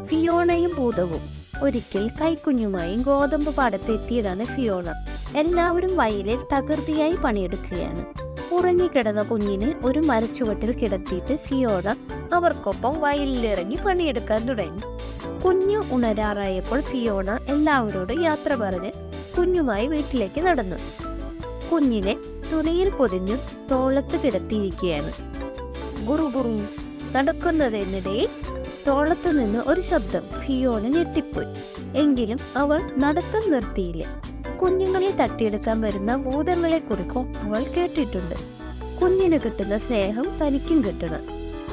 ഫിയോണയും ഭൂതവും. ഒരിക്കൽ കൈക്കുഞ്ഞുമായും ഗോതമ്പ് പാടത്തെത്തിയതാണ് ഫിയോണ. എല്ലാവരും വയലിൽ തകൃതിയായി പണിയെടുക്കുകയാണ്. ഉറങ്ങിക്കിടന്ന കുഞ്ഞിനെ ഒരു മരച്ചുവട്ടിൽ കിടത്തിയിട്ട് ഫിയോണ അവർക്കൊപ്പം വയലിലിറങ്ങി പണിയെടുക്കാൻ തുടങ്ങി. കുഞ്ഞു ഉണരാറായപ്പോൾ ഫിയോണ എല്ലാവരോടും യാത്ര പറഞ്ഞ് കുഞ്ഞുമായി വീട്ടിലേക്ക് നടന്നു. കുഞ്ഞിനെ തുണിയിൽ പൊതിഞ്ഞു തോളത്ത് കിടത്തിയിരിക്കുകയാണ്. ഗുറുഗുറു നടക്കുന്നതിനിടയിൽ തോളത്തു നിന്ന് ഒരു ശബ്ദം. ഫിയോണ ഞെട്ടിപ്പോയി. എങ്കിലും അവൾ നടത്തം നിർത്തിയില്ല. കുഞ്ഞുങ്ങളെ തട്ടിയെടുക്കാൻ വരുന്ന ഭൂതങ്ങളെ കുറിച്ചും അവൾ കേട്ടിട്ടുണ്ട്. കുഞ്ഞിന് കിട്ടുന്ന സ്നേഹം തനിക്കും കിട്ടണം.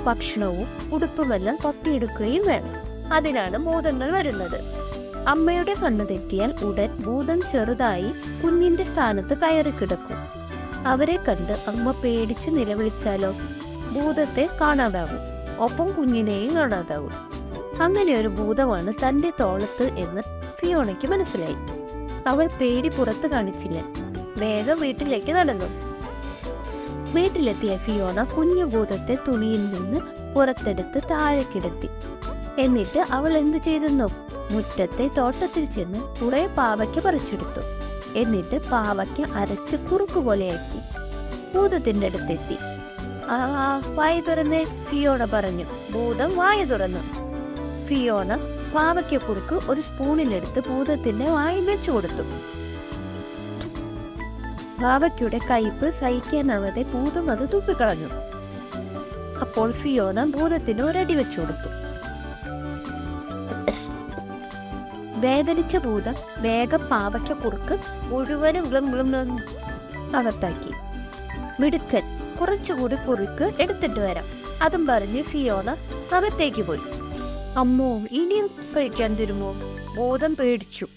ഭക്ഷണവും ഉടുപ്പുമെല്ലാം തട്ടിയെടുക്കുകയും വേണം. അതിനാണ് ഭൂതങ്ങൾ വരുന്നത്. അമ്മയുടെ കണ്ണു തെറ്റിയാൽ ഉടൻ ഭൂതം ചെറുതായി കുഞ്ഞിന്റെ സ്ഥാനത്ത് കയറി കിടക്കും. അവരെ കണ്ട് അമ്മ പേടിച്ച് നിലവിളിച്ചാലോ ഭൂതത്തെ കാണാതാവും, ഒപ്പം കുഞ്ഞിനെയും കാണാതാവും. അങ്ങനെ ഒരു ഭൂതമാണ് തന്റെ തോളത്ത് എന്ന് ഫിയോണയ്ക്ക് മനസ്സിലായി. അവൾ പേടി പുറത്ത് കാണിച്ചില്ല. വേഗം വീട്ടിലേക്ക് നടന്നു. വീട്ടിലെത്തിയ ഫിയോണ കുഞ്ഞു ഭൂതത്തെ തുണിയിൽ നിന്ന് പുറത്തെടുത്ത് താഴെ കിടത്തി. എന്നിട്ട് അവൾ എന്തു ചെയ്തെന്നോ, മുറ്റത്തെ തോട്ടത്തിൽ ചെന്ന് കുറെ പാവയ്ക്ക പറിച്ചെടുത്തു. എന്നിട്ട് പാവയ്ക്ക അരച്ച് കുറുക്കുപോലെയാക്കി ഭൂതത്തിന്റെ അടുത്തെത്തി. വായ തുറന്നേ, ഫിയോണ പറഞ്ഞു. ഭൂതം വായ തുറന്നു. ഫിയോണ പാവയ്ക്ക കുറുക്ക് ഒരു സ്പൂണിലെടുത്ത് ഭൂതത്തിന്റെ വായിൽ വെച്ചു കൊടുത്തു. പാവയ്ക്കയുടെ കയ്പ് സഹിക്കാനാവാതെ ഭൂതം അത് തുപ്പിക്കളഞ്ഞു. അപ്പോൾ ഫിയോണ ഭൂതത്തിന് ഒരടി വെച്ചു കൊടുത്തു. വേദനിച്ച ഭൂതം വേഗം പാവയ്ക്ക കുറുക്ക് മുഴുവനും അകത്താക്കി. മിടുക്കൻ, കുറച്ചുകൂടി കുറുക്ക് എടുത്തിട്ട് വരാം, അതും പറഞ്ഞ് ഫിയോണ അകത്തേക്ക് പോയി. അമ്മോ, ഇനിയും കഴിക്കാൻ തരുമോ? ഭൂതം പേടിച്ചു.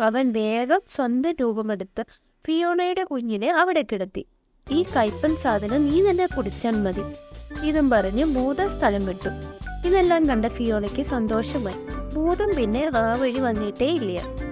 അവൻ വേഗം സ്വന്തം രൂപമെടുത്ത് ഫിയോണയുടെ കുഞ്ഞിനെ അവിടെ കിടത്തി. ഈ കയ്പൻ സാധനം നീ തന്നെ കുടിച്ചാൽ മതി, ഇതും പറഞ്ഞ് ഭൂതം സ്ഥലം വിട്ടു. ഇതെല്ലാം കണ്ട ഫിയോണയ്ക്ക് സന്തോഷമായി. ഭൂതം പിന്നെ ആ വഴി വന്നിട്ടേ ഇല്ല.